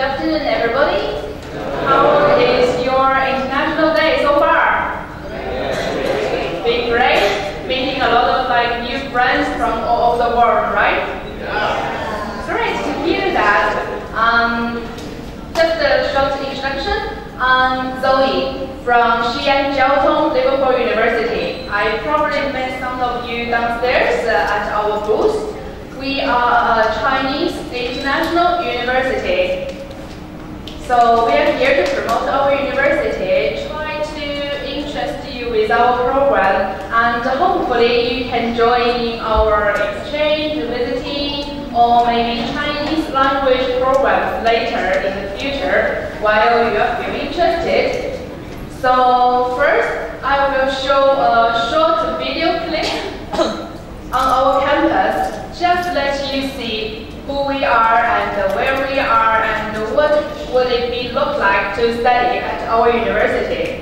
afternoon, everybody. How is your international day so far? Been great. Meeting a lot of new friends from all over the world, right? Yeah. Great to hear that. Just a short introduction. I'm Zoe from Xi'an, Jiaotong, Liverpool University. I probably met some of you downstairs at our booth. We are a Chinese international university. So we are here to promote our university, try to interest you with our program, and hopefully you can join our exchange, visiting, or maybe Chinese language programs later in the future while you are feeling interested. So first, I will show a short video clip on our campus. Just let you see who we are and where we are and what would it look like to study at our university.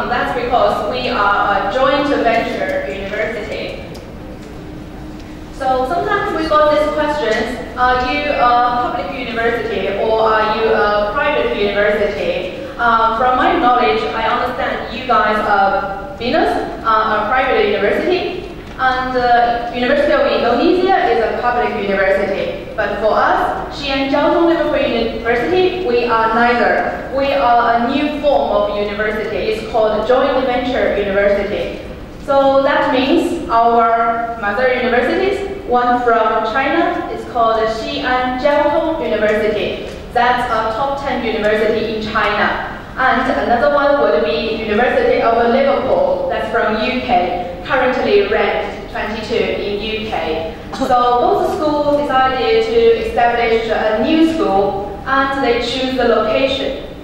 That's because we are a joint venture university. So sometimes we got these questions, are you a public university or are you a private university? From my knowledge, I understand you guys are Binus, a private university. And University of Indonesia is a public university. But for us, Xi'an Jiaotong Liverpool University, we are neither. We are a new form of university. It's called Joint Venture University. So that means our mother universities, one from China, is called Xi'an Jiaotong University. That's a top 10 university in China. And another one would be University of Liverpool, that's from UK, currently ranked 22 in UK. So both schools decided to establish a new school and they choose the location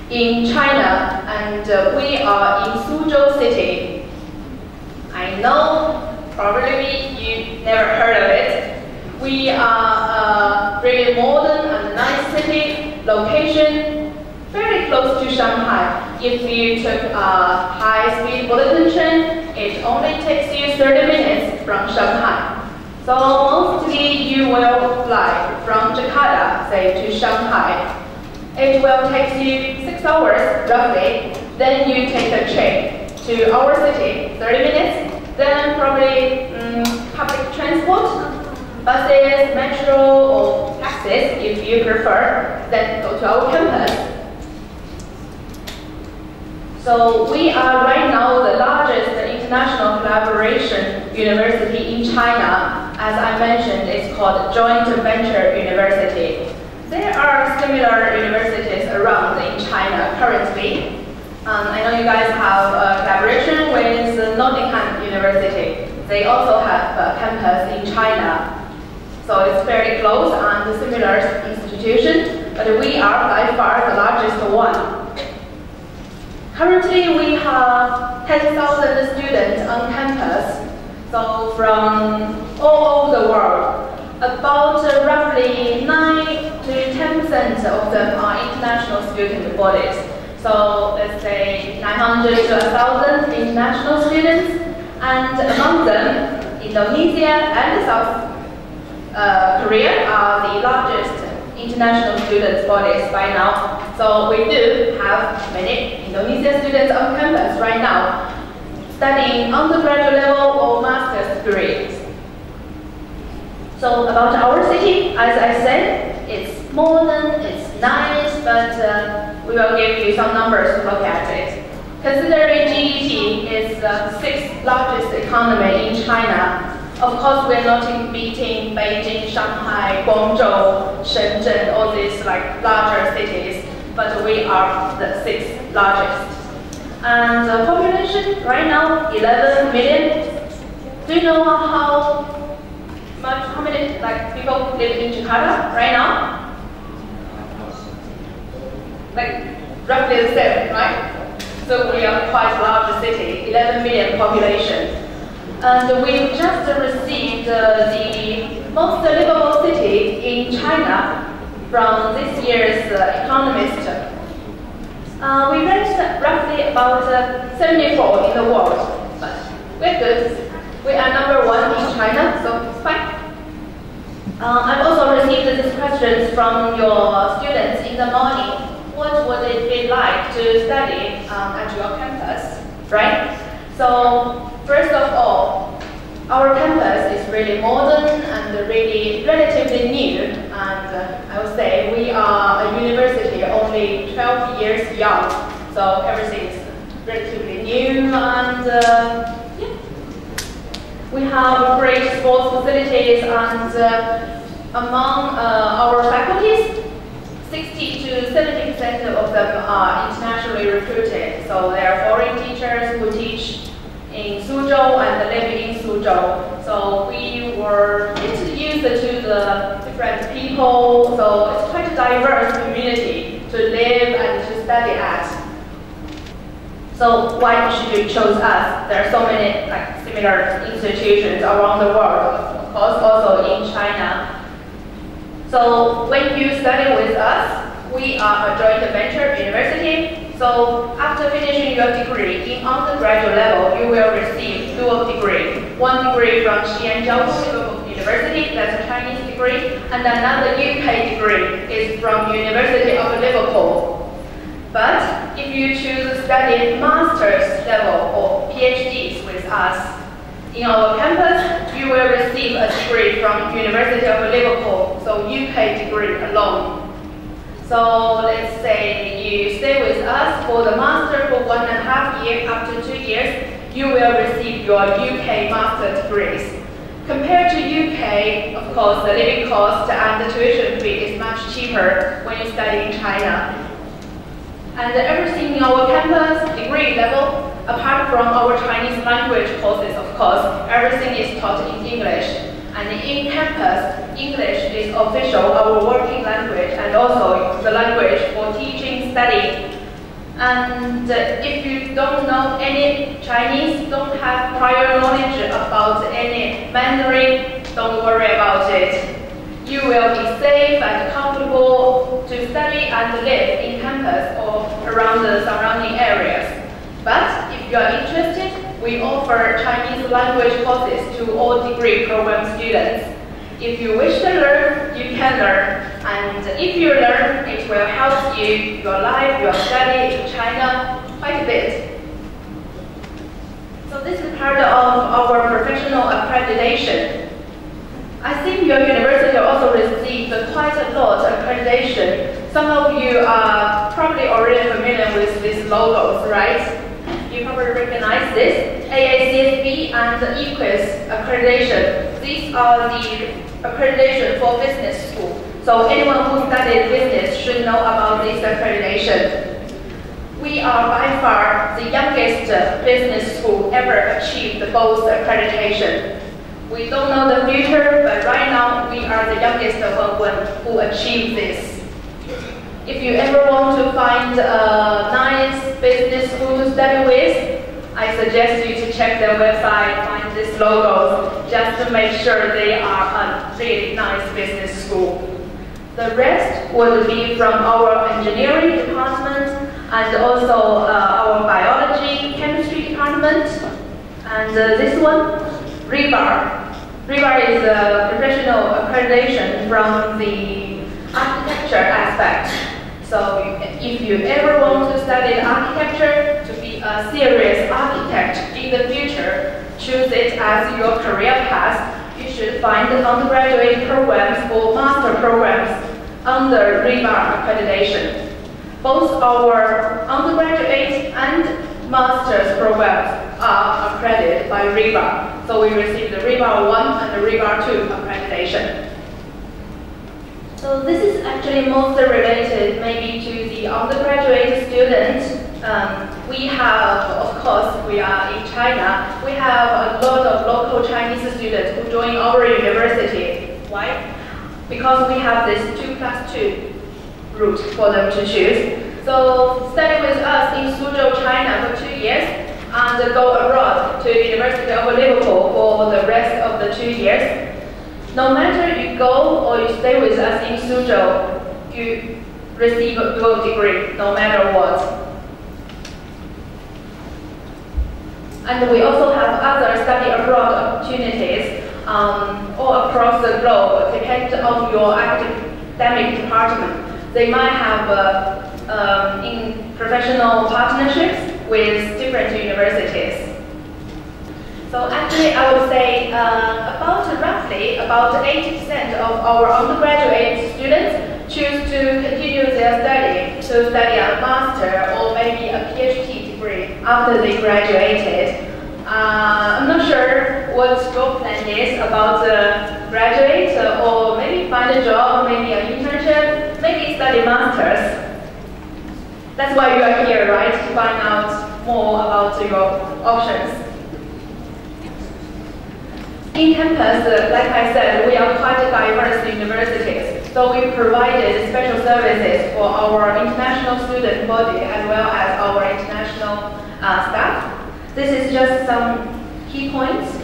in China, and we are in Suzhou City. I know probably you never heard of it. We are a really modern and nice city, location very close to Shanghai. If you took a high-speed bulletin train, it only takes you 30 minutes from Shanghai. So mostly you will fly from Jakarta, say, to Shanghai. It will take you 6 hours, roughly. Then you take a train to our city, 30 minutes. Then probably public transport, buses, metro, or taxis, if you prefer. Then go to our campus. So we are right now the largest international collaboration university in China. As I mentioned, it's called Joint Venture University. There are similar universities around in China currently. I know you guys have a collaboration with Nottingham University. They also have a campus in China. So it's very close and a similar institution, but we are by far the largest one. Currently, we have 10,000 students on campus, so from all over the world. About roughly 9 to 10% of them are international student bodies. So let's say 900 to 1,000 international students, and among them, Indonesia and South Korea are the largest international students bodies by now. So we do have many Indonesian students on campus right now studying undergraduate level or master's degrees. So about our city, as I said, it's modern, it's nice, but we will give you some numbers to look at it. Considering GDP is the 6th largest economy in China, of course, we're not beating Beijing, Shanghai, Guangzhou, Shenzhen, all these larger cities, but we are the 6th largest. And the population right now, 11 million. Do you know how many people live in Jakarta right now? Roughly the same, right? So we are quite a large city, 11 million population. And we've just received the most livable city in China from this year's Economist. We ranked roughly about 74 in the world, but we're good. We are number 1 in China, so it's fine. I've also received these questions from your students in the morning. What would it be like to study at your campus, right? So first of all, our campus is really modern and really relatively new, and I would say we are a university only 12 years young, so everything is relatively new, and yeah. We have great sports facilities, and among our faculties, 60 to 70% of them are internationally recruited, so they are foreign teachers who teach in Suzhou and live in Suzhou. So we were introduced to the different people, so it's quite a diverse community to live and to study at. So why should you choose us? There are so many similar institutions around the world, of course also in China. So when you study with us, we are a joint venture university. So after finishing your degree in undergraduate level, you will receive dual degree. One degree from Xi'an Jiaotong University, that's a Chinese degree, and another UK degree is from University of Liverpool. But if you choose to study master's level or PhDs with us, in our campus, receive a degree from University of Liverpool, so UK degree alone. So let's say you stay with us for the master for 1.5 years. After 2 years, you will receive your UK master degrees. Compared to UK, of course, the living cost and the tuition fee is much cheaper when you study in China. And everything in our campus, degree level, apart from our Chinese language courses, of course, everything is taught in English. And in campus, English is official, our working language, and also the language for teaching, study. And if you don't know any Chinese, don't have prior knowledge about any Mandarin, don't worry about it. You will be safe and comfortable to study and live in campus or around the surrounding areas. But if you are interested, we offer Chinese language courses to all degree program students. If you wish to learn, you can learn. And if you learn, it will help you, your life, your study in China quite a bit. So this is part of our professional accreditation. I think your university also received quite a lot of accreditation. Some of you are probably already familiar with these logos, right? You probably recognize this, AACSB and EQUIS accreditation. These are the accreditation for business school. So anyone who studied business should know about this accreditation. We are by far the youngest business school ever achieved both accreditation. We don't know the future, but right now we are the youngest one who achieved this. If you ever want to find a nice business school to study with, I suggest you to check their website, find these logos, just to make sure they are a really nice business school. The rest would be from our engineering department and also our biology, chemistry department. And this one, REBAR. REBAR is a professional accreditation from the architecture aspect. So if you ever want to study architecture, to be a serious architect in the future, choose it as your career path, you should find undergraduate programs or master programs under REBAR accreditation. Both our undergraduate and master's programs are accredited by REBAR. So we receive the REBAR 1 and the REBAR 2 accreditation. So this is actually mostly related maybe to the undergraduate student. We have, of course, we are in China, we have a lot of local Chinese students who join our university. Why? Because we have this 2+2 route for them to choose. So study with us in Suzhou, China for 2 years and go abroad to University of Liverpool for the rest of the 2 years. No matter you go or you stay with us in Suzhou, you receive a dual degree, no matter what. And we also have other study abroad opportunities all across the globe, depending on your academic department. They might have in professional partnerships with different universities. So actually, I would say roughly about 80% of our undergraduate students choose to continue their study, to study a master or maybe a PhD degree after they graduated. I'm not sure what your plan is about graduate or maybe find a job, maybe an internship, maybe study masters. That's why you are here, right? To find out more about your options. In campus, like I said, we are quite diverse universities, so we provided special services for our international student body as well as our international staff. This is just some key points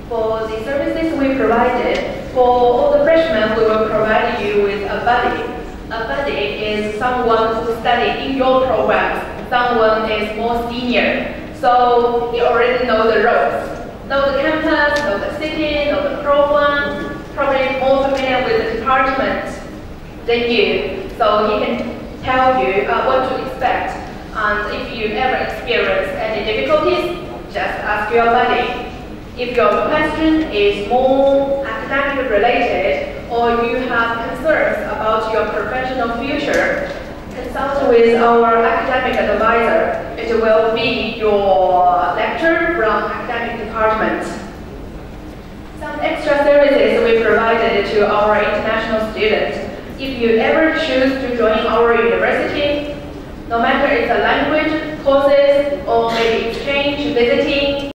for the services we provided. For all the freshmen, we will provide you with a buddy. A buddy is someone who studied in your program. Someone is more senior, so he already knows the ropes. Know the campus, know the city, know the program, probably more familiar with the department than you. So he can tell you what to expect. And if you ever experience any difficulties, just ask your buddy. If your question is more academic related or you have concerns about your professional future, consult with our academic advisor. It will be your lecturer from academic department. Some extra services we provided to our international students. If you ever choose to join our university, no matter it's a language, courses, or maybe exchange, visiting,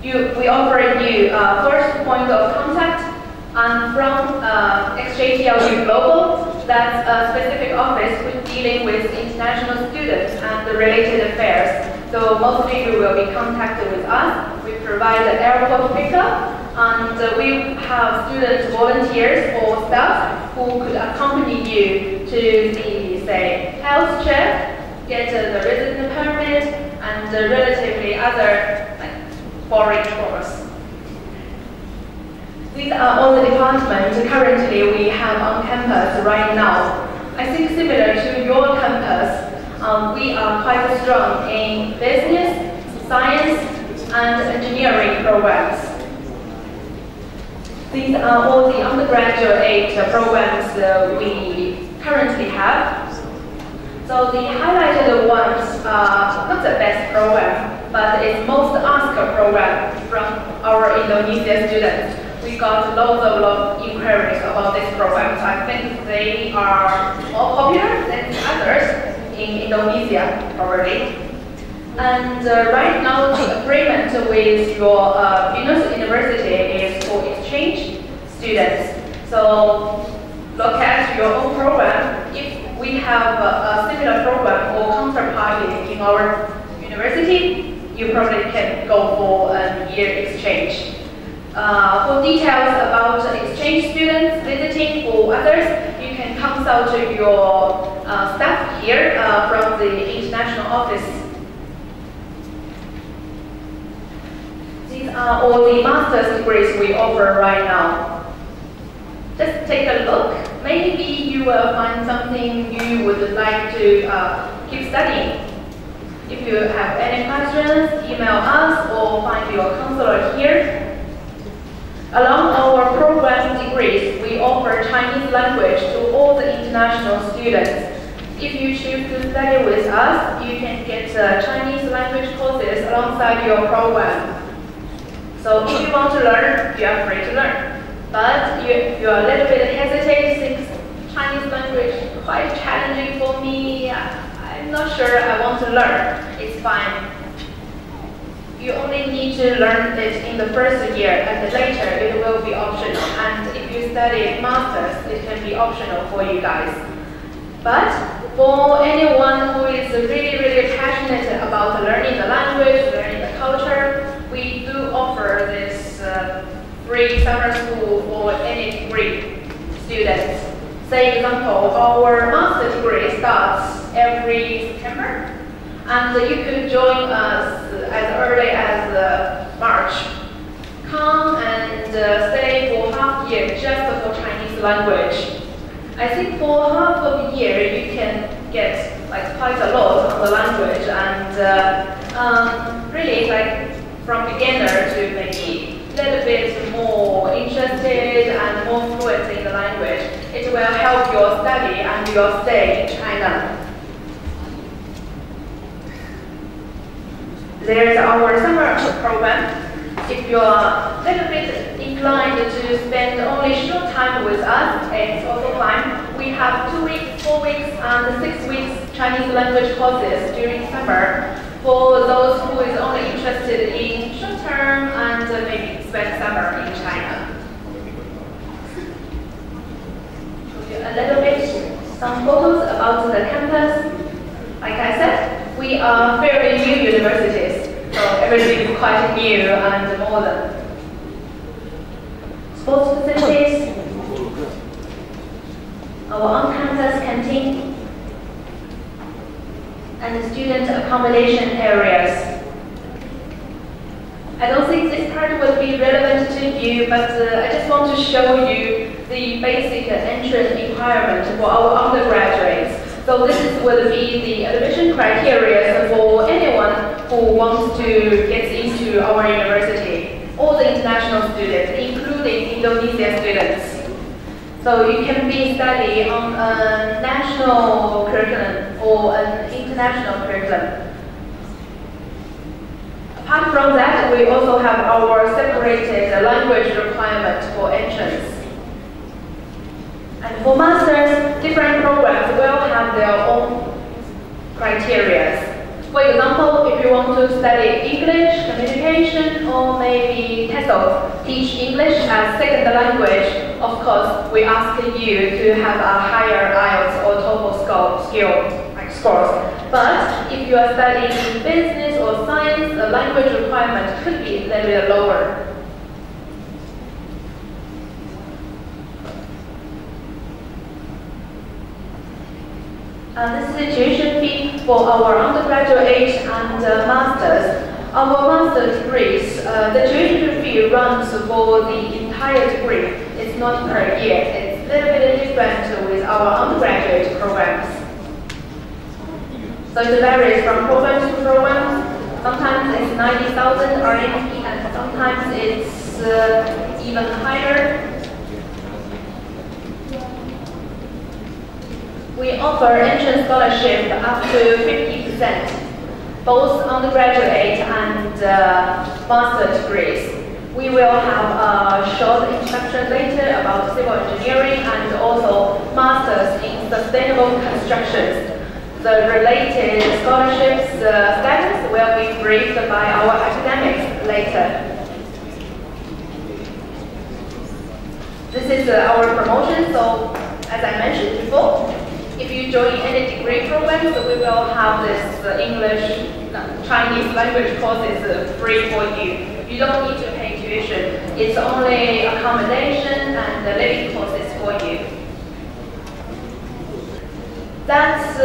we offer you first point of contact, and from XJTLU Global, that's a specific office dealing with international students and the related affairs. So mostly you will be contacted with us. We provide an airport pickup, and we have student volunteers or staff who could accompany you to the, say, health check, get the resident permit, and relatively other foreign tours. These are all the departments currently we have on campus right now. I think similar to your campus, we are quite strong in business, science, and engineering programs. These are all the undergraduate programs we currently have. So the highlighted ones are not the best program, but it's most asked program from our Indonesia students. We got loads of inquiries about this program. So I think they are more popular than the others in Indonesia already. And right now, the agreement with your Binus University is for exchange students. So look at your own program. If we have a similar program or counterparty in our university, you probably can go for a year exchange. For details about exchange students visiting or others, you can consult your staff here from the international office. These are all the master's degrees we offer right now. Just take a look. Maybe you will find something you would like to keep studying. If you have any questions, email us or find your counselor here. Along our program degrees, we offer Chinese language to all the international students. If you choose to study with us, you can get Chinese language courses alongside your program. So if you want to learn, you are free to learn. But if you are a little bit hesitant, since Chinese language is quite challenging for me, I'm not sure I want to learn, it's fine. You only need to learn it in the first year, and later it will be optional. And if you study masters, it can be optional for you guys. But for anyone who is really, really passionate about learning the language, learning the culture, we do offer this free summer school for any degree students. Say example, our master degree starts every September. And you could join us as early as March. Come and stay for half year just for Chinese language. I think for half of the year you can get quite a lot on the language, and really from beginner to maybe a little bit more interested and more fluent in the language. It will help your study and your stay in China. There's our summer program. If you're a little bit inclined to spend only short time with us, it's also fine. We have 2 weeks, 4 weeks, and 6 weeks Chinese language courses during summer for those who is only interested in short term and maybe spend summer in China. A little bit, some photos about the campus. Like I said, we are very new universities, so everything is quite new and modern. Sports facilities, our on-campus canteen, and student accommodation areas. I don't think this part will be relevant to you, but I just want to show you the basic entrance requirement for our undergraduates. So this would be the admission criteria for anyone who wants to get into our university all the international students, including Indonesian students. So you can be study on a national curriculum or an international curriculum. Apart from that, we also have our separated language requirement for entrance. And for masters, different programs will have their own criteria. For example, if you want to study English, communication, or maybe TESOL, teach English as second language, of course, we ask you to have a higher IELTS or TOEFL scores. But if you are studying business or science, the language requirement could be a little bit lower. This is the tuition fee for our undergraduate and masters. Our master degrees, the tuition fee runs for the entire degree. It's not per year. It's a little bit different with our undergraduate programs. So it varies from program to program. Sometimes it's 90,000 RMB and sometimes it's even higher. We offer entrance scholarship up to 50%, both undergraduate and master degrees. We will have a short introduction later about civil engineering and also masters in sustainable constructions. The related scholarships status will be briefed by our academics later. This is our promotion, so as I mentioned before, if you join any degree program, so we will have this Chinese language courses free for you. You don't need to pay tuition. It's only accommodation and the living courses for you. That's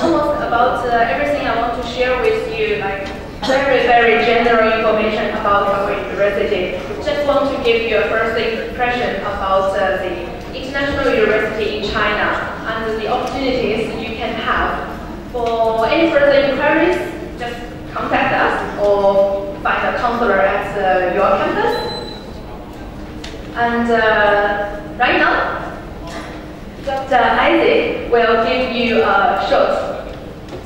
almost about everything I want to share with you, like very, very general information about our university. Just want to give you a first impression about the international university in China and the opportunities you can have. For any further inquiries, just contact us or find a counselor at your campus. And right now, Dr. Isaac will give you a short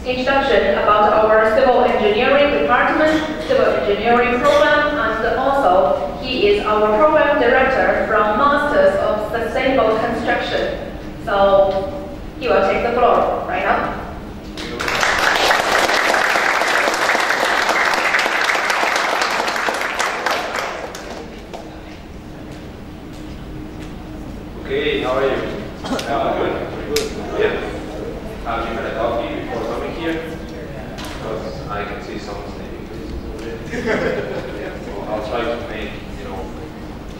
introduction about our civil engineering department, civil engineering program, and also he is our program director from Masters of Sustainable Construction. So he will take the floor right now. Okay, how are you? Good? Yeah. Have you had a coffee before coming here? Because I can see some sleeping. Yeah, so I'll try to make,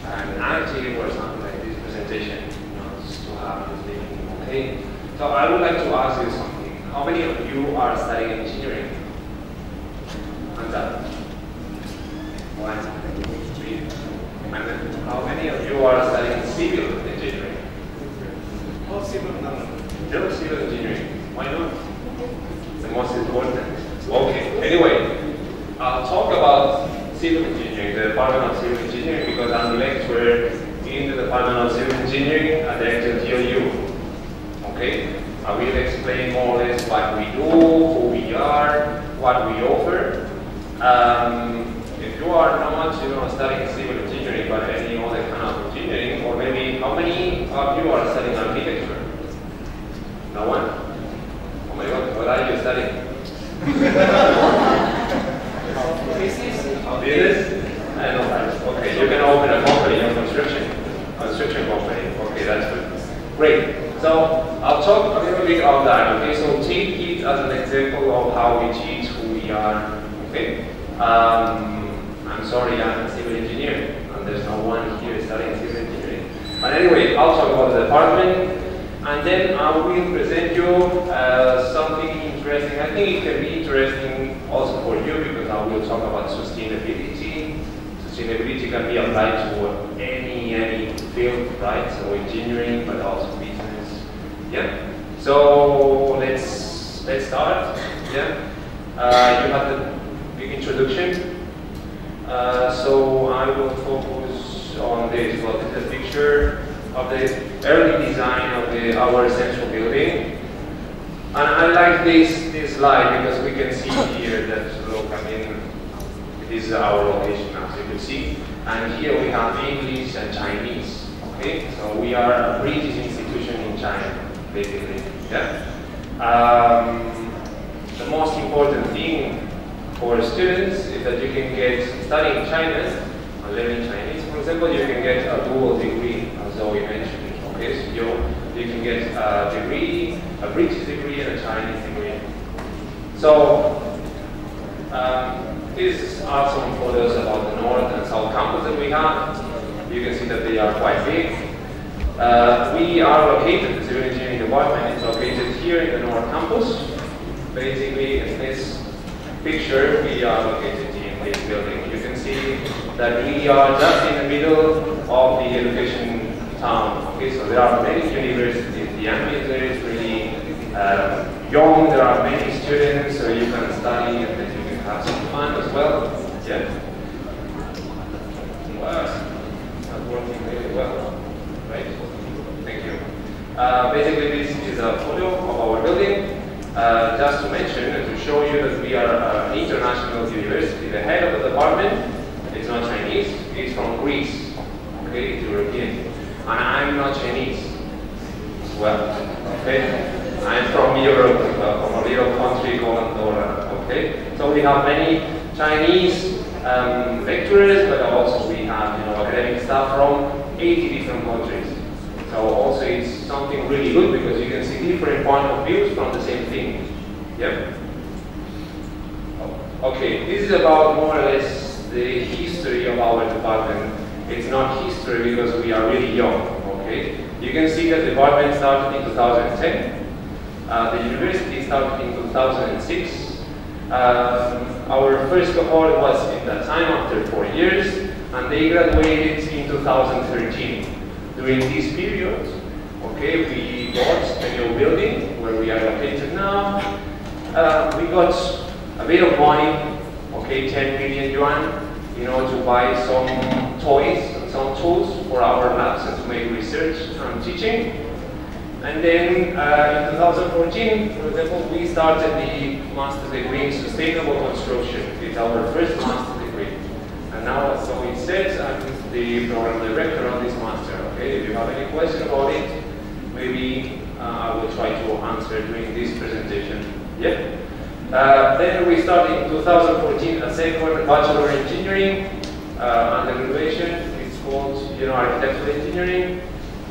an active or something like this presentation, just to have this meeting, okay? So I would like to ask you something. How many of you are studying engineering? Hands up. 1, 2, 3. And then how many of you are studying civil engineering? Oh, civil, no, civil engineering. Why not? It's the most important. Okay, anyway, I'll talk about civil engineering, the Department of Civil Engineering, because I'm a lecturer in the Department of Civil Engineering at the GLU. Okay? I will explain more or less what we do, who we are, what we offer. If you are not studying civil engineering, but any other kind of engineering, or maybe how many of you are studying architecture? No one? Oh my God, what are you studying? Business? I know. Okay, you can open a company, a construction company. Okay, that's good. Great. So I'll talk a little bit about that. Okay, so take it as an example of how we teach, who we are. Okay. I'm sorry, I'm a civil engineer, and there's no one here studying civil engineering. But anyway, I'll talk about the department, and then I will present you something interesting. I think it can be interesting also for you, because I will talk about sustainability. Sustainability can be applied to any field, right? So engineering, but also business. Yeah. So let's start. Yeah. You have the big introduction. So I will focus on this. Well, this is a picture of the early design of our central building. And I like this slide because we can see here that, look, I mean, this is our location, as you can see. And here we have English and Chinese, okay? So we are a British institution in China, basically, yeah? The most important thing for students is that you can get, studying China, and learning Chinese, for example, you can get a dual degree, as Zoe mentioned, okay? So you can get a degree, a British degree and a Chinese degree. So, these are some photos about the North and South campus that we have. You can see that they are quite big. We are located, the civil engineering department is located here in the North campus. Basically, in this picture, we are located in this building. You can see that we are just in the middle of the education town. Okay, so there are many universities. The atmosphere is really young. There are many students, so you can study and then you can have some fun as well. Yeah. Wow, that's working really well. Right? Thank you. Basically, this is a photo of our building. Just to mention and to show you that we are an international university. The head of the department is not Chinese, he's from Greece. Okay, it's European. And I'm not Chinese as well. Okay? I'm from Europe, from a little country called Andorra. Okay? So we have many Chinese lecturers, but also we have academic staff from 80 different countries. So also it's something really good because you can see different point of views from the same thing. Yep. Okay, this is about more or less the history of our department. It's not history because we are really young. Okay. You can see that the department started in 2010. The university started in 2006. Our first cohort was in that time after 4 years, and they graduated in 2013. During this period, okay, we bought a new building where we are located now. We got a bit of money, okay, 10 million yuan, to buy some toys and some tools for our labs and to make research and teaching. And then in 2014, for example, we started the master's degree in sustainable construction. It's our first master's degree. And now, as Zoe said, I'm the program director of this master. Okay, if you have any question about it, maybe I will try to answer during this presentation. Yeah. Then we started in 2014 a second bachelor in engineering undergraduation. It's called architectural engineering.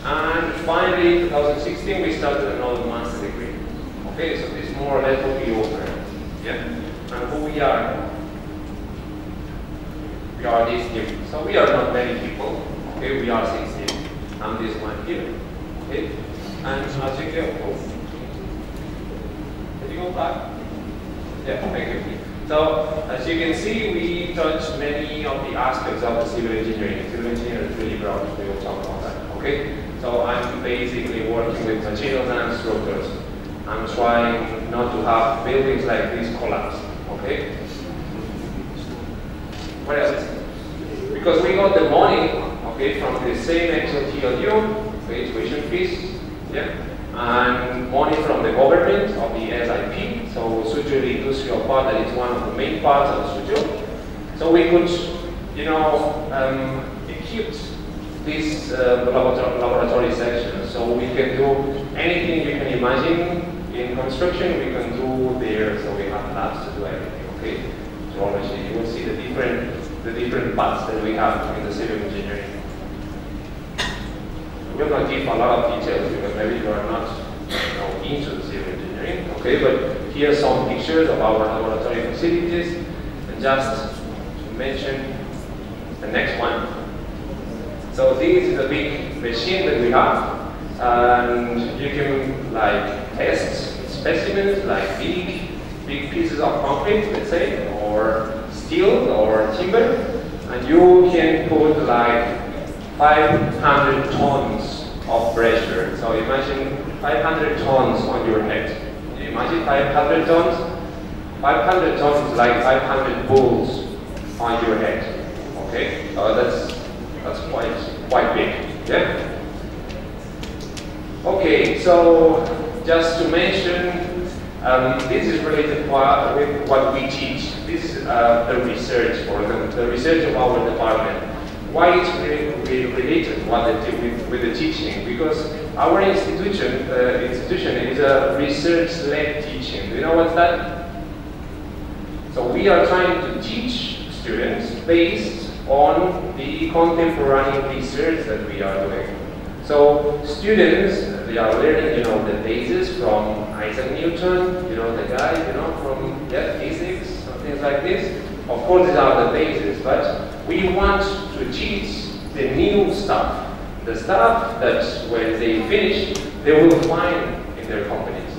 And finally, in 2016, we started another master's degree. Okay, so this more or less what we offer. Yeah. And who we are. We are this team. So we are not many people. Okay, we are 16. I'm this one here. Okay, and as you go, can you go back? Yeah, thank you. So as you can see, we touch many of the aspects of the civil engineering. Civil engineering is really broad. We will talk about that. Okay, so I'm basically working with materials and structures. I'm trying not to have buildings like this collapse. Okay. What else? Because we got the money, okay, from the same XOTLU, okay, tuition fees, yeah, and money from the government of the SIP, so Suzhou industrial part, that is one of the main parts of Suzhou. So we could, equip this laboratory section, so we can do anything you can imagine in construction, we can do there, so we have labs to do everything, okay? So obviously you will see the different paths that we have in the civil engineering. We will not give a lot of details because maybe you are not into the civil engineering, okay? But here are some pictures of our laboratory facilities, and just to mention the next one. So this is a big machine that we have, and you can test specimens like big pieces of concrete, let's say, or steel or timber, and you can put 500 tons of pressure. So imagine 500 tons on your head. Can you imagine 500 tons? 500 tons is like 500 bulls on your head. Okay, that's quite big. Yeah. Okay, so just to mention, this is related with what we teach. This is the research, or the research of our department. Why it's related with the teaching? Because our institution is a research-led teaching. Do you know what's that? So we are trying to teach students based on the contemporary research that we are doing. So students, they are learning, you know, the basis from Isaac Newton, you know, the guy, you know, from physics, things like this. Of course, these are the basis, but we want to teach the new stuff, the stuff that when they finish, they will find in their companies,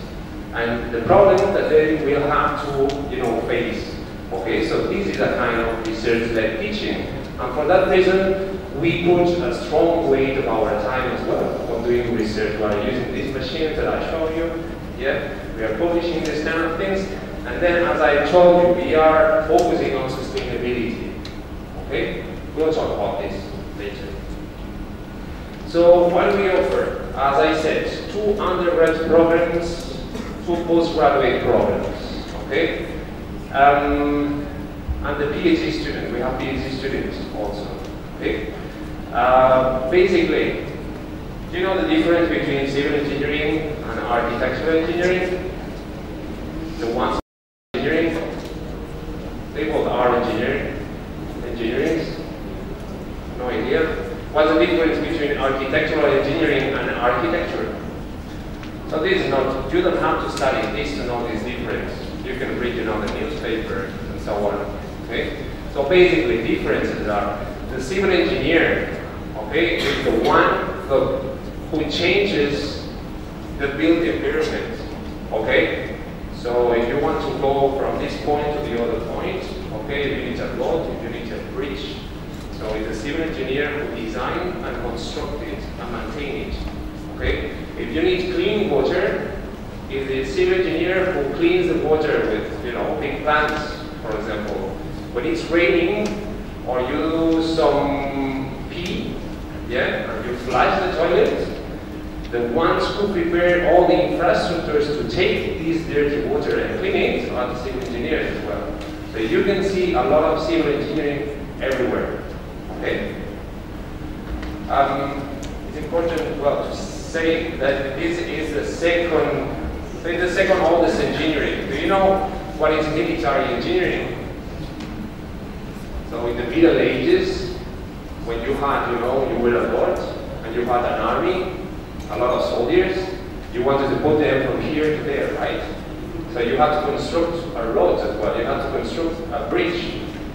and the problem that they will have to, you know, face. Okay, so this is a kind of research-led teaching, and for that reason, we put a strong weight of our time as well on doing research. We are using these machines that I showed you. Yeah, we are publishing these kind of things. And then, as I told you, we are focusing on sustainability. Okay? We'll talk about this later. So, what do we offer? As I said, 2 undergraduate programs, 2 postgraduate programs. Okay? And the PhD student. We have PhD students also. Okay? Basically, do you know the difference between civil engineering and architectural engineering? The ones engineering, they both are engineering. No idea. What's the difference between architectural engineering and architecture? So this is not, you don't have to study this to know this difference. You can read, you know, the newspaper and so on. Okay? So basically, differences are the civil engineer, okay, is the one who changes the built environment. Okay? So if you want to go from this point to the other point, okay, if you need a road, if you need a bridge, so it's a civil engineer who design and construct it and maintain it. Okay? If you need clean water, it's the civil engineer who cleans the water with, you know, big plants, for example. When it's raining, or you do some pee, yeah, and you flush the toilet, the ones who prepare all the infrastructures to take this dirty water and clean it are the civil engineers as well. So you can see a lot of civil engineering everywhere. Okay? It's important, well, to say that this is the second oldest engineering. Do you know what is military engineering? So in the Middle Ages, when you had, you know, you were a lord and you had an army, a lot of soldiers, you wanted to put them from here to there, right? So you had to construct a road as well, you had to construct a bridge,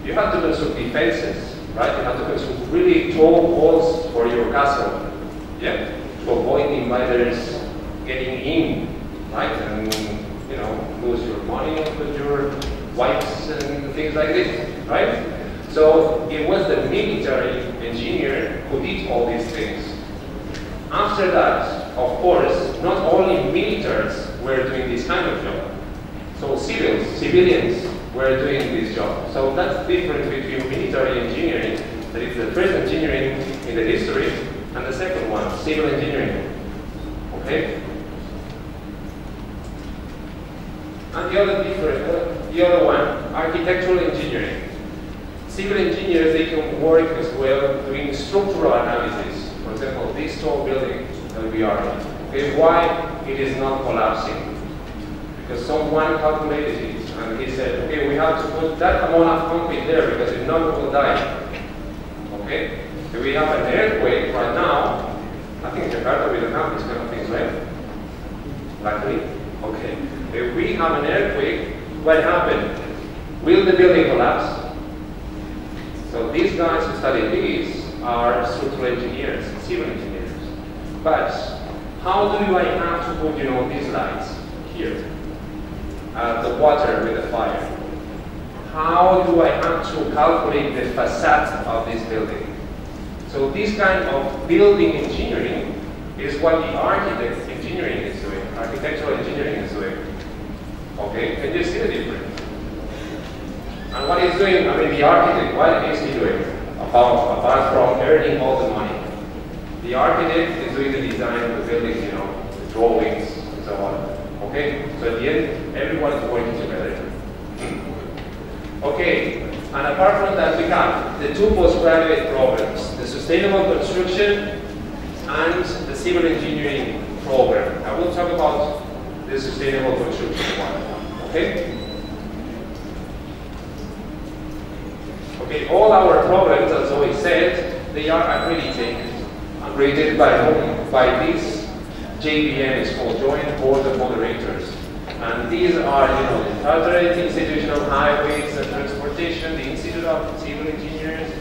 you had to construct defenses, right? You had to construct really tall walls for your castle, yeah? To avoid the invaders getting in, right? And, you know, lose your money with your wives and things like this, right? So it was the military engineer who did all these things. After that, of course, not only militaries were doing this kind of job. So civilians were doing this job. So that's the difference between military engineering, that is the first engineering in the history, and the second one, civil engineering. Okay? And the other one, architectural engineering. Civil engineers, they can work as well doing structural analysis. For example, this tall building that we are in. Okay, why it is not collapsing? Because someone calculated it and he said, okay, we have to put that amount of concrete there because if not, we will die. Okay? If we have an earthquake right now, I think Jakarta will have these kind of things, right? Luckily. Okay. If we have an earthquake, what happened? Will the building collapse? So these guys who study this are structural engineers, civil engineers. But how do I have to put, you know, these lights here? The water with the fire. How do I have to calculate the facade of this building? So this kind of building engineering is what the architect engineering is doing, architectural engineering is doing. Okay, can you see the difference? And what he's doing, I mean, the architect, what is he doing? apart from earning all the money. The architect is doing the design of the building, the drawings and so on. Okay? So at the end, everyone is working together. Okay, and apart from that, we have the two postgraduate programs, the Sustainable Construction and the Civil Engineering program. I will talk about the Sustainable Construction one. Okay? Okay, all our programs, as Zoe said, they are accredited. Accredited by whom? By this JBM, is called Joint Board of Moderators. And these are, the Federal Institution of Highways and Transportation, the Institute of Civil Engineers,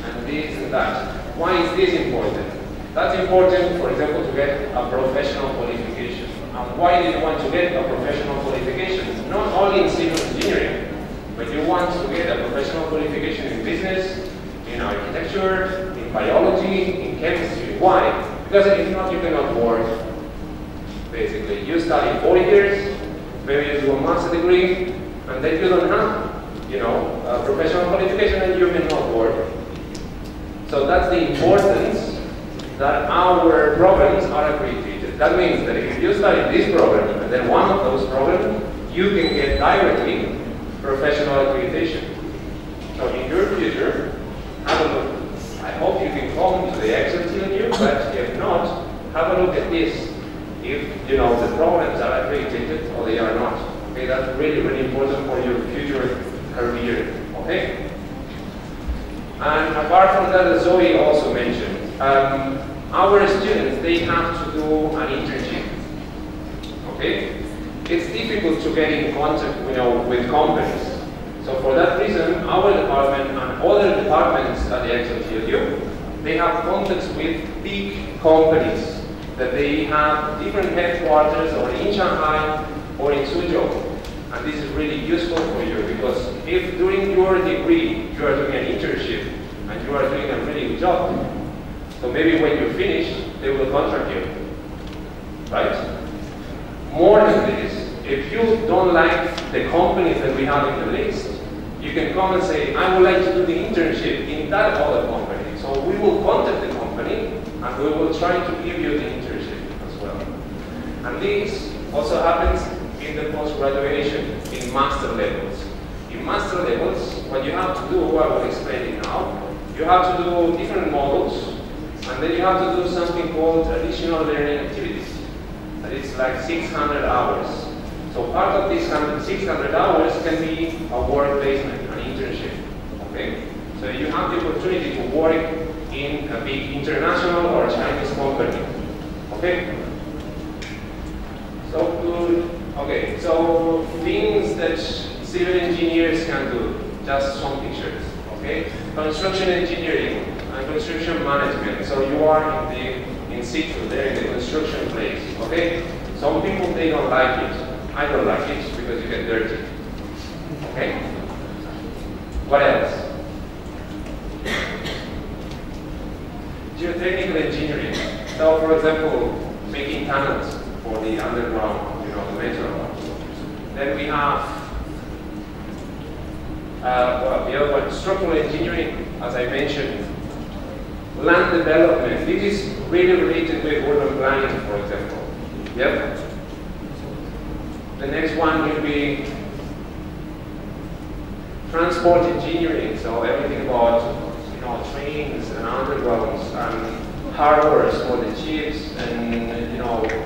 and this and that. Why is this important? That's important, for example, to get a professional qualification. And why do you want to get a professional qualification? Not only in civil engineering, but you want to get a professional qualification in business, in architecture, in biology, in chemistry. Why? Because if not, you cannot work. Basically, you study 4 years, maybe you do a master's degree, and then you don't have, a professional qualification, and you cannot work. So that's the importance that our programs are accredited. That means that if you study this program and then one of those programs, you can get directly professional accreditation. So in your future, have a look. I hope you can come to the exit TLU, but if not, have a look at this. If the programs are accredited or they are not. Okay, that's really, really important for your future career. Okay? And apart from that, as Zoe also mentioned, our students, they have to do an internship. Okay? It's difficult to get in contact, with companies. So for that reason, our department and other departments at the XOTLU, they have contacts with big companies that they have different headquarters or in Shanghai or in Suzhou. And this is really useful for you because if during your degree you are doing an internship and you are doing a really good job, so maybe when you finish, they will contract you, right? More than this, if you don't like the companies that we have in the list, you can come and say, I would like to do the internship in that other company. So we will contact the company and we will try to give you the internship as well. And this also happens in the post-graduation, in master levels. In master levels, what you have to do, I will explain it now, you have to do different models, and then you have to do something called additional learning activities. And it's like 600 hours. So part of these 600 hours can be a work placement, an internship. Okay? So you have the opportunity to work in a big international or Chinese company. Okay? So good. Okay, so things that civil engineers can do, just some pictures. Okay? Construction engineering and construction management. So you are in situ, there in the construction place. Okay? Some people, they don't like it. I don't like it because you get dirty. Okay? What else? Geotechnical engineering. So, for example, making tunnels for the underground, the metro. Then we have the other one, structural engineering, as I mentioned. Land development. This is really related with urban planning, for example. Yep. The next one will be transport engineering, so everything about trains and undergrounds and harbors for the ships and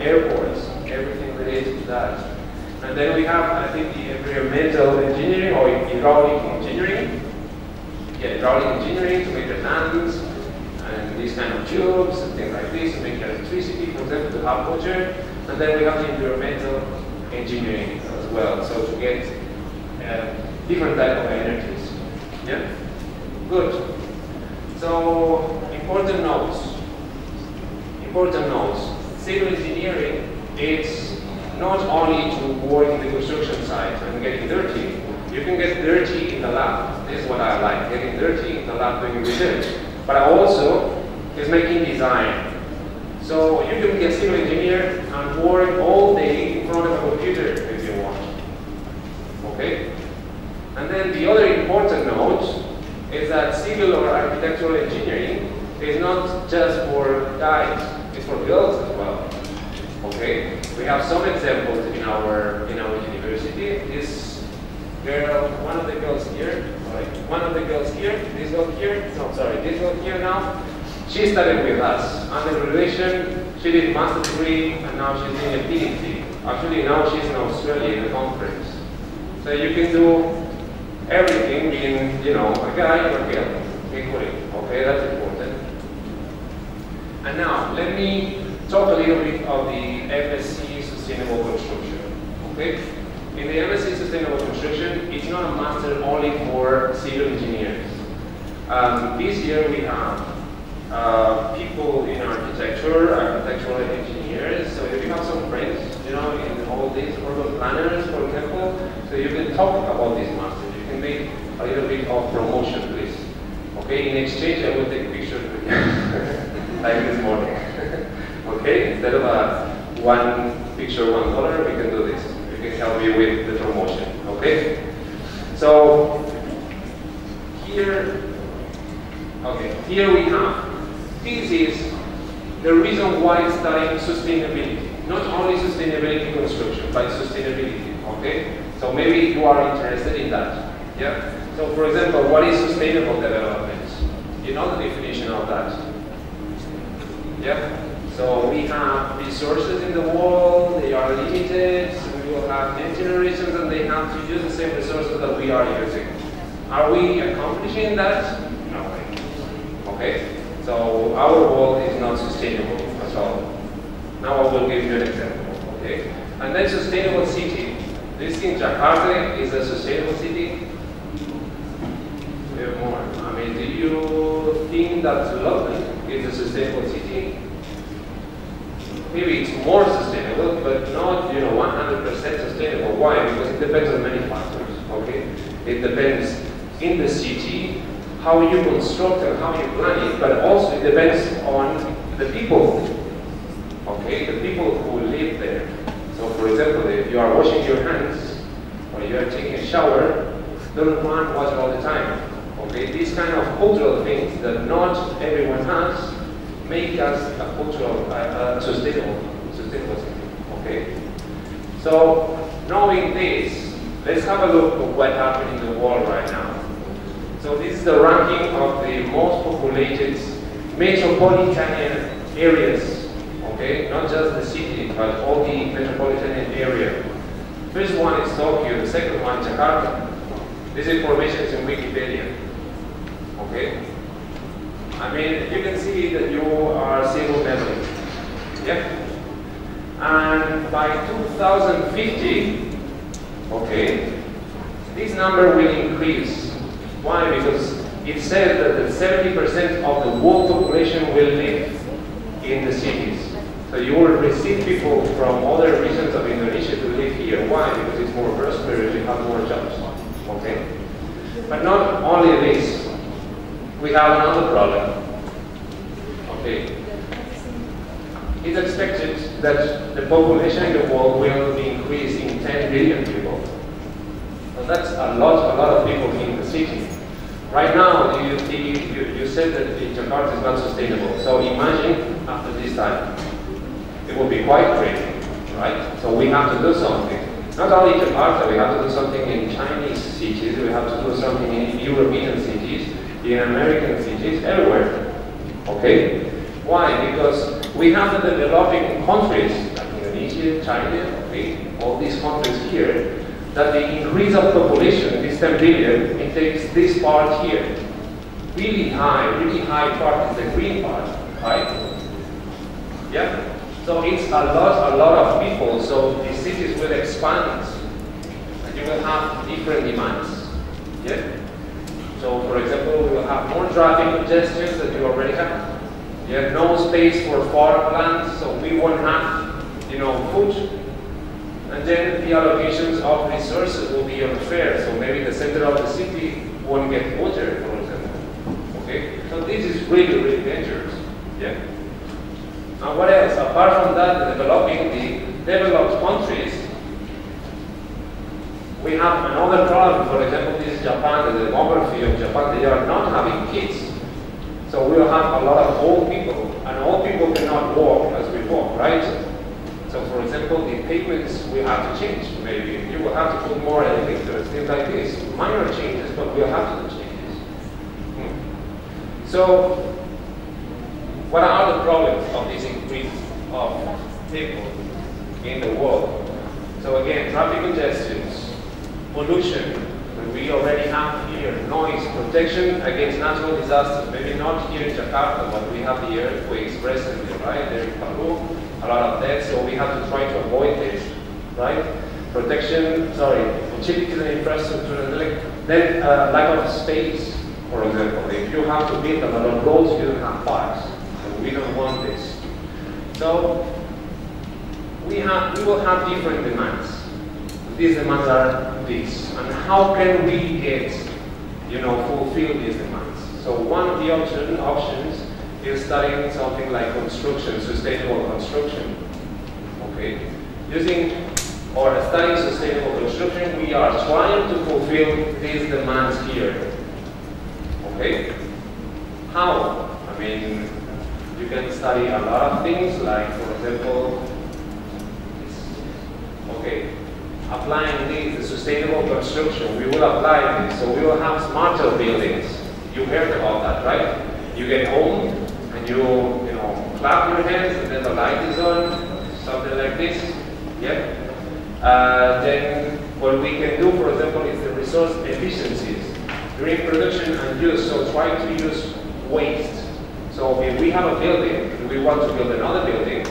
airports, everything related to that. And then we have, I think, the environmental engineering or hydraulic engineering. Yeah, hydraulic engineering to make the dams and these kind of tubes and things like this to make electricity, for example, to have water. And then we have the environmental engineering as well, so to get different type of energies. Yeah? Good. So, important notes. Important notes. Civil engineering, it's not only to work in the construction site and getting dirty. You can get dirty in the lab. This is what I like, getting dirty in the lab doing research. But I also is making design. So you can be a civil engineer and work all day in front of a computer if you want. Okay? And then the other important note is that civil or architectural engineering is not just for guys, it's for girls as well. Okay? We have some examples in our university. This girl, one of the girls here, this girl here now, she studied with us. Undergraduate, she did master's degree, and now she's doing a PhD. Actually, now she's in Australia in a conference. So you can do everything being, you know, a guy or a girl, equally. Okay, that's important. And now, let me talk a little bit of the MSc Sustainable Construction. Okay? In the MSc Sustainable Construction, it's not a master only for civil engineers. This year we have people in architectural engineers. So if you have some friends, you know, in all these urban planners, for example, so you can talk about this master. You can make a little bit of promotion, please. Okay, in exchange, I will take pictures with you, like this morning. Okay, instead of one picture, $1, we can do this. We can help you with the promotion. Okay, so here we have. This is the reason why studying sustainability. Not only sustainability construction, but sustainability, okay? So maybe you are interested in that, yeah? So for example, what is sustainable development? You know the definition of that, yeah? So we have resources in the world, they are limited, so we will have 10 generations and they have to use the same resources that we are using. Are we accomplishing that? No way, okay? So our world is not sustainable at all. Now I will give you an example, okay? And then sustainable city. Do you think Jakarta is a sustainable city? We have more. I mean, do you think that London is a sustainable city? Maybe it's more sustainable, but not, 100% sustainable. Why? Because it depends on many factors, okay? It depends in the city, how you construct and how you plan it, but also it depends on the people. Okay, the people who live there. So for example, if you are washing your hands or you are taking a shower, don't wash all the time. Okay, these kind of cultural things that not everyone has make us a cultural, sustainable city. Okay, so knowing this, let's have a look at what happened in the world right now. So this is the ranking of the most populated metropolitan areas. Okay, not just the city, but all the metropolitan area. First one is Tokyo, the second one Jakarta. This information is in Wikipedia. Okay? I mean, you can see that you are single family. Yeah? And by 2050, okay, this number will increase. Why? Because it says that 70% of the world population will live in the cities. So you will receive people from other regions of Indonesia to live here. Why? Because it's more prosperous, you have more jobs. Okay? But not only this, we have another problem. Okay? It's expected that the population in the world will increase in 10 billion people. So that's a lot of people in the city. Right now, you said that Jakarta is not sustainable. So imagine after this time. It will be quite crazy, right? So we have to do something. Not only Jakarta, we have to do something in Chinese cities, we have to do something in European cities, in American cities, everywhere. Okay? Why? Because we have the developing countries, like Indonesia, China, okay, all these countries here, that the increase of population, this 10 billion, it takes this part here. Really high part is the green part, right? Yeah? So it's a lot of people, so the cities will expand and you will have different demands. Yeah? So for example, we will have more traffic congestion that you already have. You have no space for farmland, so we won't have, food. And then the allocations of resources will be unfair, so maybe the center of the city won't get water, for example. Okay? So this is really dangerous. Yeah? Now what else? Apart from that, the developed countries, We have another problem. For example, this is Japan, the demography of Japan, they are not having kids. So we will have a lot of old people, and old people cannot walk as before, right? So for example, the pavements we have to change. Maybe you will have to put more elevators, things like this. Minor changes, but we'll have to do changes. So what are the problems of this increase of people in the world? So again, traffic congestions, pollution. We already have here noise protection against natural disasters. Maybe not here in Jakarta, but we have the earthquakes recently, right? There in Peru, a lot of deaths, so we have to try to avoid this, right? Protection, utilities and infrastructure, then lack of space, for example. If you have to build a lot of roads, you don't have parks. So we don't want this. So we will have different demands. These demands are these, and how can we get, fulfill these demands? So one of the options is studying something like construction, sustainable construction. Okay, studying sustainable construction, we are trying to fulfill these demands here. Okay, how? I mean, you can study a lot of things, like for example, applying the sustainable construction, we will apply this. So we will have smarter buildings. You heard about that, right? You get home and you clap your hands and then the light is on, something like this. Yeah. Then what we can do, for example, is the resource efficiencies during production and use. So try to use waste. So if we have a building and we want to build another building,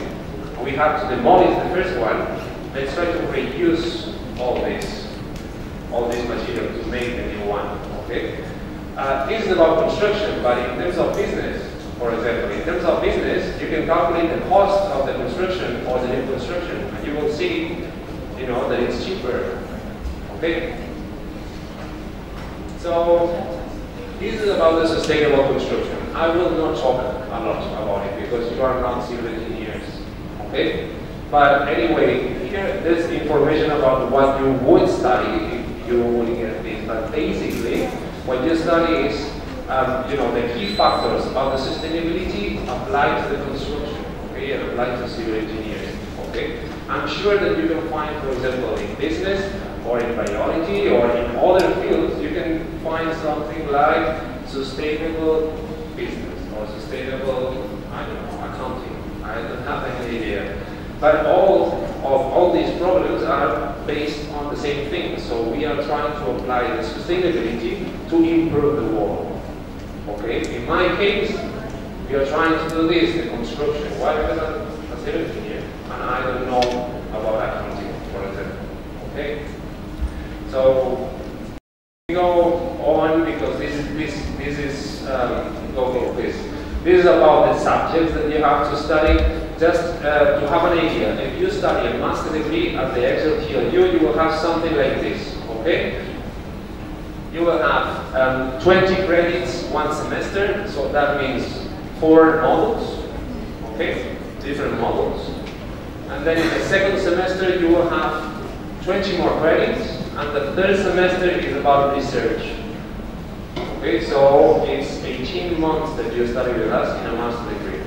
we have to demolish the first one. Let's try to reuse all this material to make a new one, okay? This is about construction, but in terms of business, for example, in terms of business, you can calculate the cost of the construction or the new construction, and you will see, that it's cheaper, okay? So, this is about the sustainable construction. I will not talk a lot about it because you are not civil engineers, okay? But anyway, here there's information about what you would study if you would get this. But basically, what you study is, the key factors of the sustainability applied to the construction, okay, and applied to civil engineering, okay. I'm sure that you can find, for example, in business or in biology or in other fields, you can find something like sustainable business or sustainable, accounting. I don't have any idea. But all these problems are based on the same thing. So we are trying to apply the sustainability to improve the world. Okay? In my case, we are trying to do this, the construction. Why? Because I'm a civil engineer and I don't know about accounting, for example. Okay? So we go on because this is about the subjects that you have to study. Just to have an idea, if you study a master degree at the XLTLU, you will have something like this, okay? You will have 20 credits one semester, so that means 4 modules, okay? Different modules. And then in the second semester, you will have 20 more credits, and the third semester is about research. Okay, so it's 18 months that you study with us in a master degree,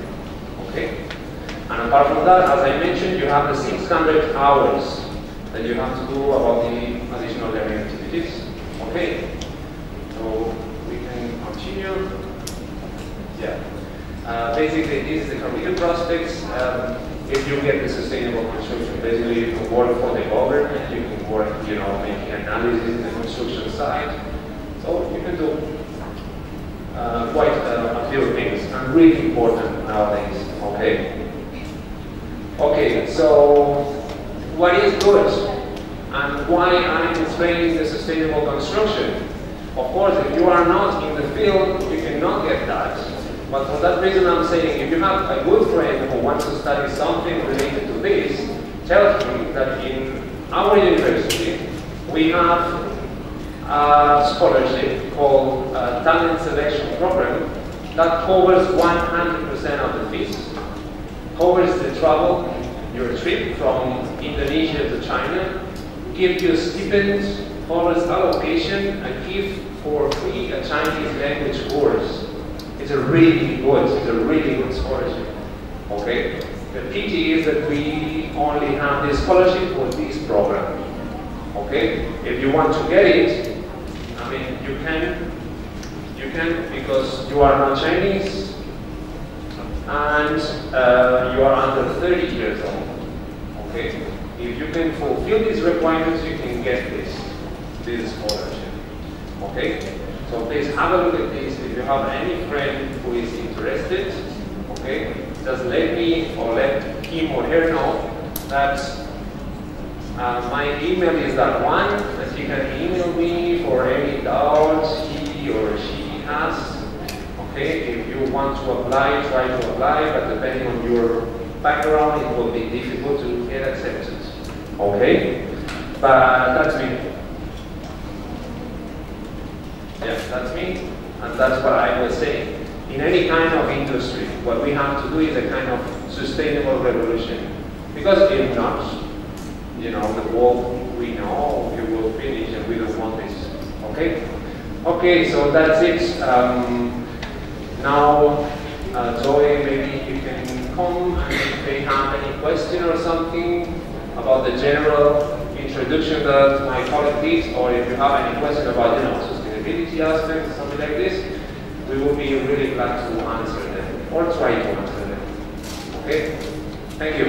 okay? And apart from that, as I mentioned, you have the 600 hours that you have to do about the additional learning activities. Okay, so we can continue. Yeah. Basically, this is the career prospects. If you get the sustainable construction, basically you can work for the government, you can work, making analysis in the construction side. So you can do quite a few things, and really important nowadays. Okay. Okay, so what is good and why I'm explaining the sustainable construction? Of course, if you are not in the field, you cannot get that. But for that reason, I'm saying if you have a good friend who wants to study something related to this, tell him that in our university, we have a scholarship called Talent Selection Program that covers 100% of the fees. Covers the travel, your trip from Indonesia to China, give you stipends follows allocation, a gift for free a Chinese language course. It's a really good scholarship. Okay? The pity is that we only have this scholarship for this program. Okay? If you want to get it, I mean, you can because you are not Chinese and you are under 30 years old. Okay? If you can fulfill these requirements, you can get this scholarship. Okay? So please have a look at this. If you have any friend who is interested, okay, just let me or let him or her know that my email is that one, that he can email me for any doubts he or she has. Okay, if you want to apply, try to apply, but depending on your background, it will be difficult to get accepted. Okay, but that's me. Yes, that's me, and that's what I was saying. In any kind of industry, what we have to do is a kind of sustainable revolution. Because if not, you know, the world we know, it will finish, and we don't want this. Okay? Okay, so that's it. Now, Zoe, maybe you can come and if they have any question or something about the general introduction that my colleague did, or if you have any question about, you know, sustainability aspects, something like this, we will be really glad to answer them, or try to answer them. Okay? Thank you.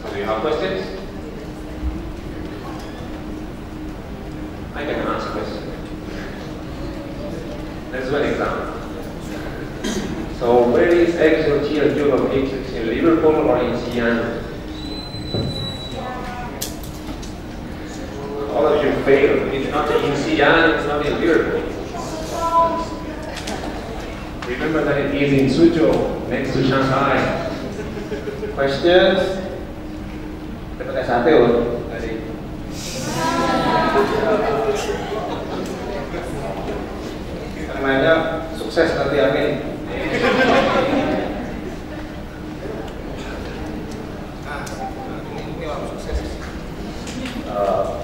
So do you have questions? I can answer questions. Let's do an example. So where is Accreditation located? In Liverpool or in Xi'an? All of you failed. It's not in Xi'an, it's not in Liverpool. Remember that it is in Suzhou, next to Shanghai. Questions? Kita pakai sate loh tadi. Namanya sukses nanti, amin.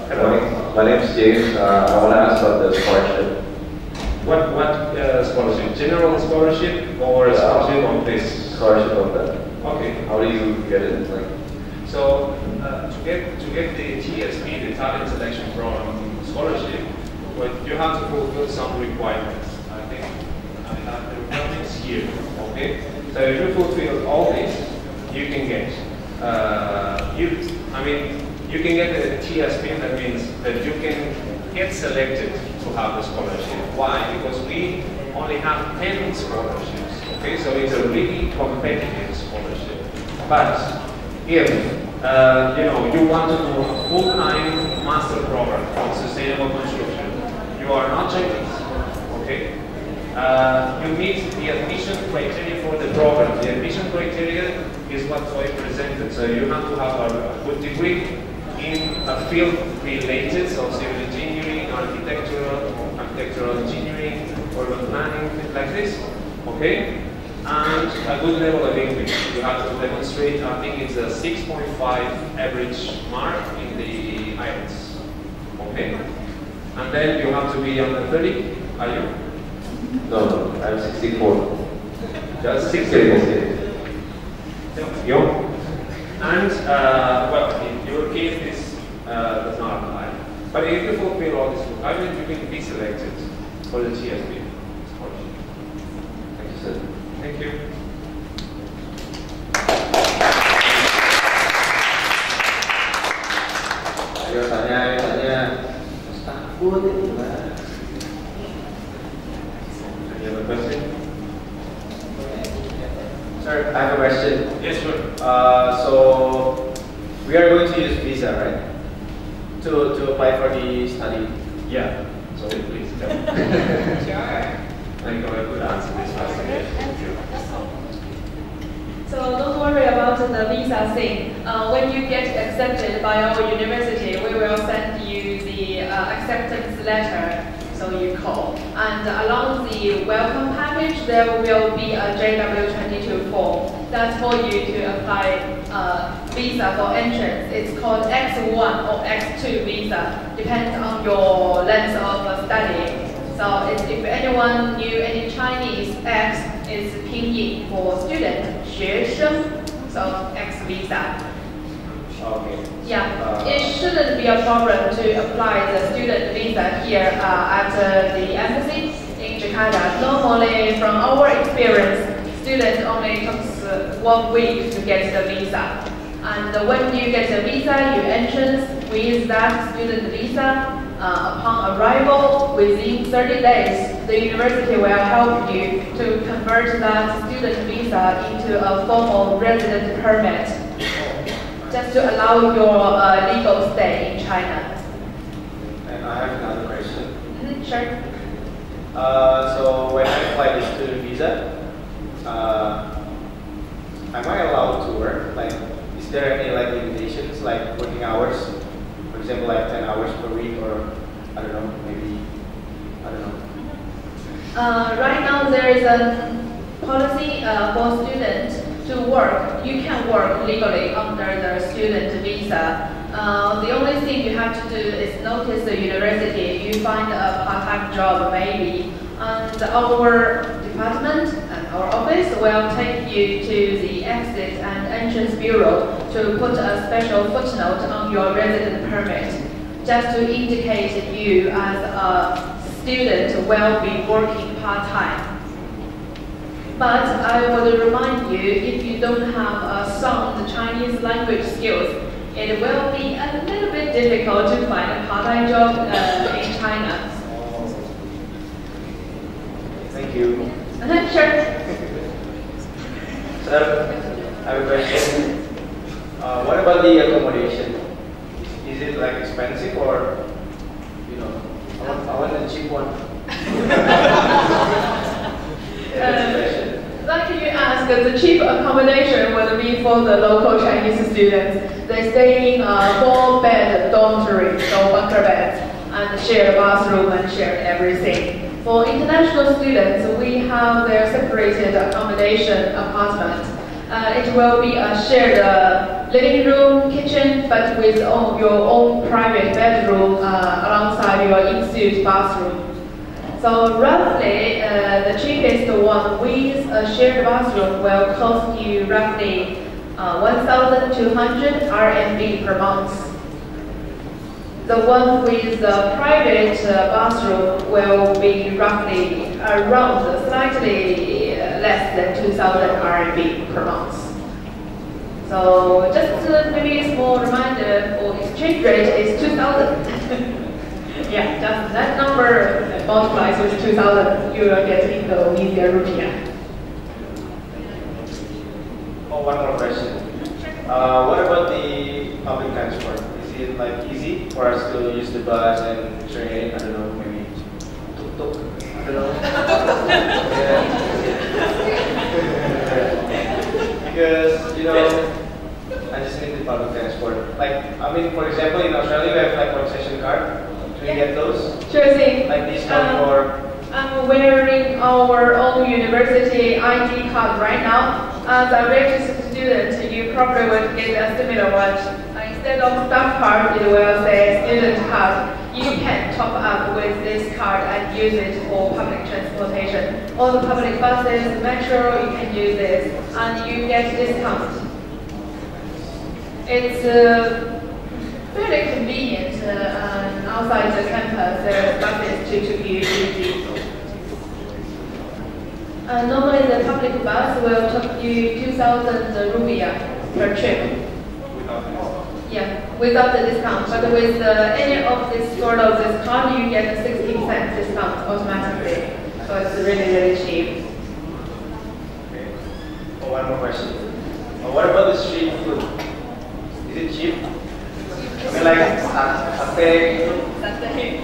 Hello, my name is James. I want to ask about the scholarship. What scholarship? General scholarship or scholarship on this? Scholarship on that. Okay. How do you get it? Like, so to get the TSP, the Talent Selection Program scholarship, well, you have to fulfill some requirements. I think I have the requirements here. Okay. So if you fulfill all this, you can get. You can get a TSP. That means that you can get selected to have the scholarship. Why? Because we only have 10 scholarships. Okay, so it's a really competitive scholarship. But if you want to do a full-time master program on sustainable construction, you are not Chinese. Okay, you meet the admission criteria for the program. The admission criteria is what I presented. So you have to have a good degree in a field related, so civil engineering, architectural engineering, urban planning, things like this, okay? And a good level of English. You have to demonstrate, I think it's a 6.5 average mark in the IELTS, okay? And then you have to be under 30, are you? no, I'm 64. Just 60. Young. And, well, in your case, this does not apply. But if you fulfill all these requirements, you can be selected for the TSP scholarship. Thank you, sir. Thank you. Ayo tanya. Takut gimana? Any other question? Sir, I have a question. Yes, sure. So we are going to use visa, right? To apply for the study. Yeah. So please tell me. I think I could answer this question. So don't worry about the visa thing. When you get accepted by our university, we will send you the acceptance letter. so you call. And along the welcome package, there will be a JW22 form. That's for you to apply visa for entrance. It's called X1 or X2 visa, depends on your length of study. So if anyone knew any Chinese, X is pinyin for student, 学生, so X visa. Okay. Yeah, it shouldn't be a problem to apply the student visa here at the embassy in Jakarta. Normally, from our experience, students only takes 1 week to get the visa. And when you get the visa, you entrance with that student visa. Upon arrival, within 30 days, the university will help you to convert that student visa into a formal resident permit, just to allow your legal stay in China. And I have another question. Sure. So when I apply this student visa, am I allowed to work? Like, is there any like limitations, like working hours? For example, like 10 hours per week, or I don't know, maybe, I don't know. Right now there is a policy for students to work. You can work legally under the student visa. The only thing you have to do is notice the university. You find a part-time job maybe, and our department and our office will take you to the exit and entrance bureau to put a special footnote on your resident permit, just to indicate you as a student will be working part-time. But I would remind you, if you don't have a sound Chinese language skills, it will be a little bit difficult to find a part-time job in China. Thank you. Sure. Sir, I have a question. What about the accommodation? Is it like expensive, or, you know, I want a cheap one? Like you asked, the cheap accommodation would be for the local Chinese students. They stay in a 4-bed dormitory, so bunker beds, and share bathroom and share everything. For international students, we have their separated accommodation apartment. It will be a shared living room, kitchen, but with your own private bedroom alongside your in-suite bathroom. So roughly, the cheapest one with a shared bathroom will cost you roughly 1,200 RMB per month. The one with the private bathroom will be roughly around slightly less than 2,000 RMB per month. So just maybe a small reminder, for exchange rate is 2,000. Yeah, just that number multiplies with 2,000, you will get Indonesia rupiah. Oh, one more question. What about the public transport? Is it like easy for us to use the bus and train? I don't know, maybe tuk-tuk? I don't know. Because, you know, I just need the public transport. Like, I mean, for example, in Australia, we have like concession card. Can we get those? Sure thing. Like discount for? I'm wearing our own university ID card right now. As a registered student, you probably would get a similar one. Instead of staff card, it will say student card. You can top up with this card and use it for public transportation. All the public buses, metro, you can use this, and you get discount. It's very convenient outside the campus. There are buses to keep you busy. Normally, the public bus will take you 2,000 rupiah per trip. Yeah, without the discount. But with any of this sort of this card, you get a 16% discount automatically. So it's really, really cheap. Okay. Oh, one more question. What about the street food? Is it cheap? I mean, like satay. Satay.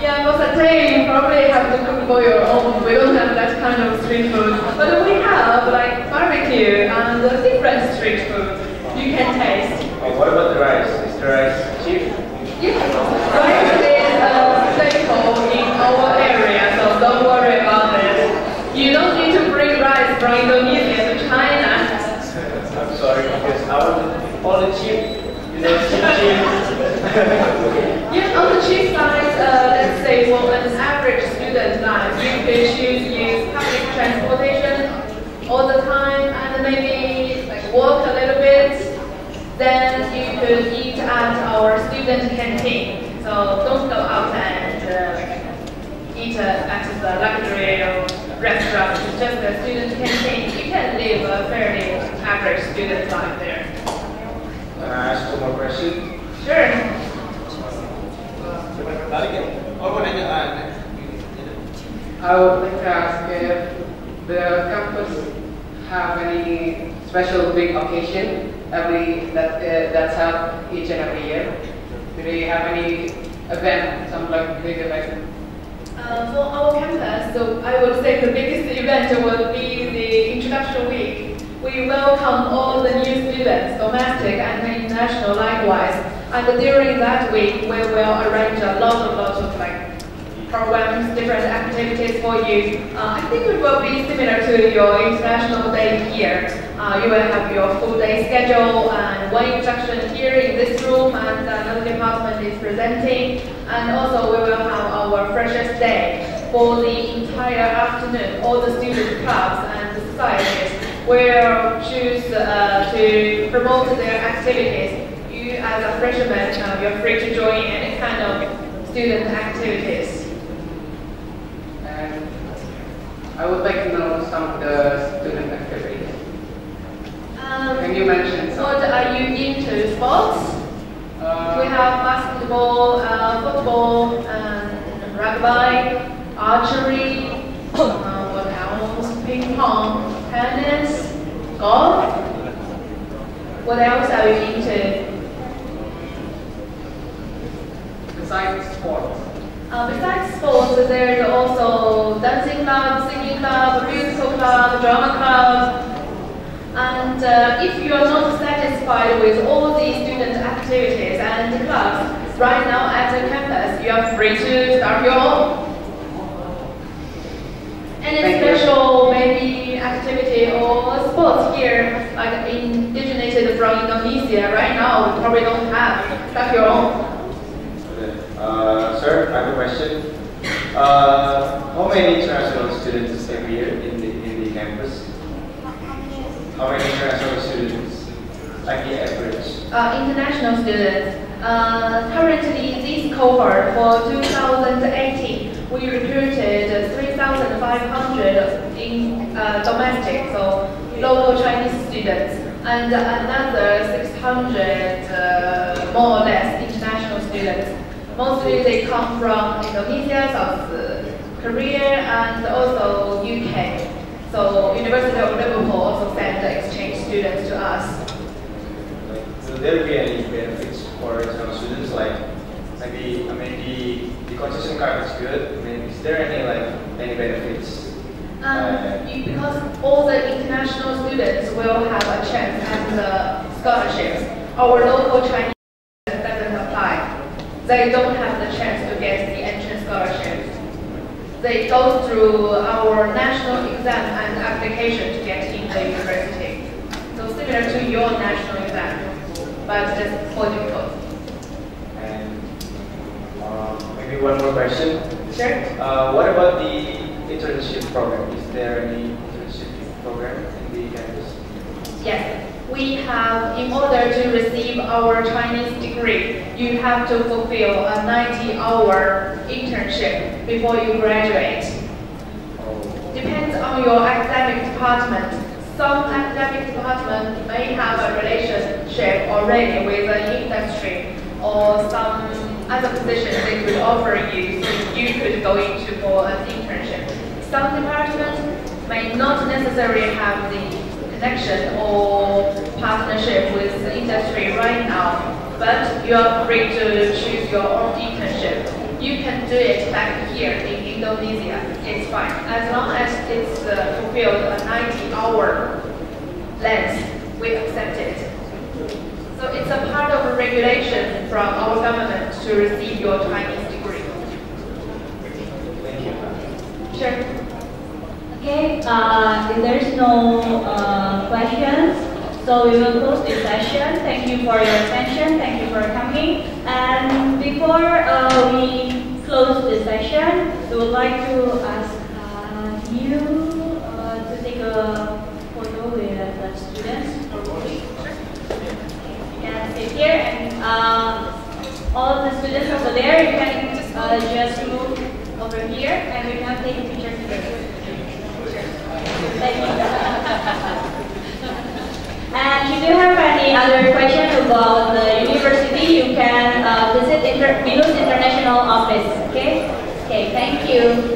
Yeah, for satay, you probably have to cook for your own. We don't have that kind of street food. But we have like barbecue and different street food you can taste. Oh, what about the rice? Is the rice cheap? Yeah, rice is a staple in our all the cheap, cheap. Yeah, on the cheap side, let's say for an average student life, you could choose use public transportation all the time and maybe like walk a little bit. Then you could eat at our student canteen. So don't go out and eat at the luxury restaurant, just a student canteen. You can live a fairly average student life there. Can I ask one more question? Sure. I would like to ask if the campus have any special big occasion that's held each and every year. Do they have any event, some like big event? For our campus, so I would say the biggest event will be the introduction week. We welcome all the new students, domestic and international likewise. And during that week, we will arrange a lot of like programs, different activities for you. I think it will be similar to your international day here. You will have your full day schedule and one introduction here in this room, and another department is presenting. And also we will have our freshers day for the entire afternoon. All the student clubs and the societies will choose to promote their activities. You as a freshman, you're free to join any kind of student activities. And I would like to know some of the student activities. Can you mention some? What are you into? Sports? We have basketball, football, and rugby, archery, what else? Ping pong, tennis, golf. What else are you into? Besides sports. Besides sports, there is also dancing club, singing club, musical club, drama club. And if you are not satisfied with all these student activities and clubs, right now at the campus, you are free to start your own. Any special maybe activity or sports here, like indignated from Indonesia, right now we probably don't have. Start your own. Sir, I have a question. How many international students every year in the campus? How many international students, like the average? International students. Currently, this cohort for 2018, we recruited 3,500 in domestic, so local Chinese students, and another 600 more or less international students. Mostly they come from Indonesia, South Korea, and also UK. So University of Liverpool also sent exchange students to us. Will there be any benefits for international students? Like maybe the concession card is good. I mean, is there any benefits? Because all the international students will have a chance at the scholarships. Our local Chinese students doesn't apply. They don't have the chance to get the entrance scholarships. They go through our national exam and application to get in the university. So similar to your national exam, but just more difficult. And maybe one more question. Sure. What about the internship program? Is there any internship program in the campus? Yes. We have, in order to receive our Chinese degree, you have to fulfill a 90-hour internship before you graduate. Depends on your academic department. Some academic department may have a relationship already with an industry or some other position they could offer you, so you could go into for an internship. Some departments may not necessarily have the connection or partnership with the industry right now, but you are free to choose your own internship. You can do it back here in Indonesia. It's fine. As long as it's fulfilled a 90-hour length, we accept it. So it's a part of a regulation from our government to receive your Chinese degree. Thank you. Sure. Okay, if there's no questions, So we will close this session. Thank you for your attention. Thank you for coming. And before we close this session, we would like to ask you to take a photo with the students. You can sit here, and all of the students over there, you can just move over here, and we can take a picture together. Thank you. And if you have any other question about the university, you can visit Binus International Office. Okay? Okay, thank you.